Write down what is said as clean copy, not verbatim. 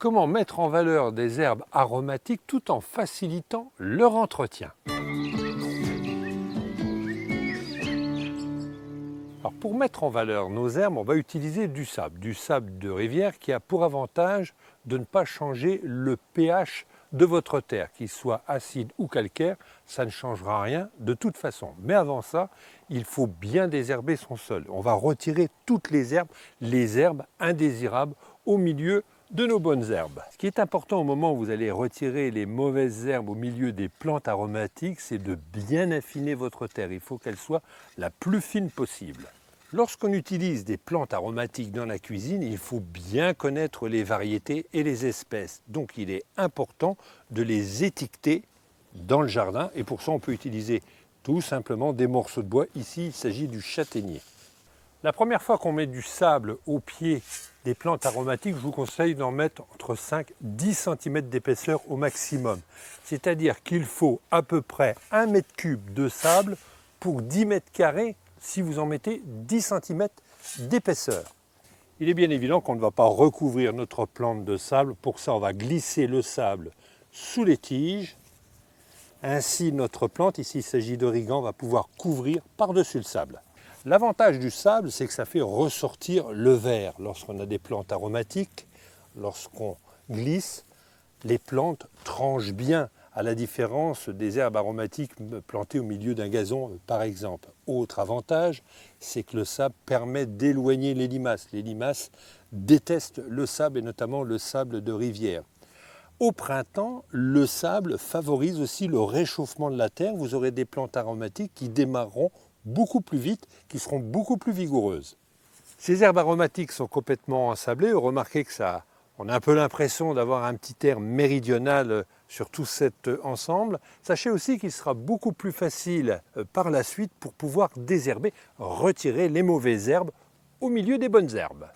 Comment mettre en valeur des herbes aromatiques tout en facilitant leur entretien? Alors pour mettre en valeur nos herbes, on va utiliser du sable de rivière qui a pour avantage de ne pas changer le pH de votre terre, qu'il soit acide ou calcaire, ça ne changera rien de toute façon. Mais avant ça, il faut bien désherber son sol. On va retirer toutes les herbes indésirables au milieu de nos bonnes herbes. Ce qui est important au moment où vous allez retirer les mauvaises herbes au milieu des plantes aromatiques, c'est de bien affiner votre terre. Il faut qu'elle soit la plus fine possible. Lorsqu'on utilise des plantes aromatiques dans la cuisine, il faut bien connaître les variétés et les espèces. Donc il est important de les étiqueter dans le jardin et pour ça on peut utiliser tout simplement des morceaux de bois. Ici il s'agit du châtaignier. La première fois qu'on met du sable au pied des plantes aromatiques, je vous conseille d'en mettre entre 5 et 10 cm d'épaisseur au maximum. C'est-à-dire qu'il faut à peu près 1 m3 de sable pour 10 m². Si vous en mettez 10 cm d'épaisseur. Il est bien évident qu'on ne va pas recouvrir notre plante de sable. Pour ça, on va glisser le sable sous les tiges. Ainsi, notre plante, ici il s'agit d'origan, va pouvoir couvrir par-dessus le sable. L'avantage du sable, c'est que ça fait ressortir le vert. Lorsqu'on a des plantes aromatiques, lorsqu'on glisse, les plantes tranchent bien, à la différence des herbes aromatiques plantées au milieu d'un gazon, par exemple. Autre avantage, c'est que le sable permet d'éloigner les limaces. Les limaces détestent le sable, et notamment le sable de rivière. Au printemps, le sable favorise aussi le réchauffement de la terre. Vous aurez des plantes aromatiques qui démarreront beaucoup plus vite, qui seront beaucoup plus vigoureuses. Ces herbes aromatiques sont complètement ensablées. Remarquez que on a un peu l'impression d'avoir un petit air méridional sur tout cet ensemble. Sachez aussi qu'il sera beaucoup plus facile par la suite pour pouvoir désherber, retirer les mauvaises herbes au milieu des bonnes herbes.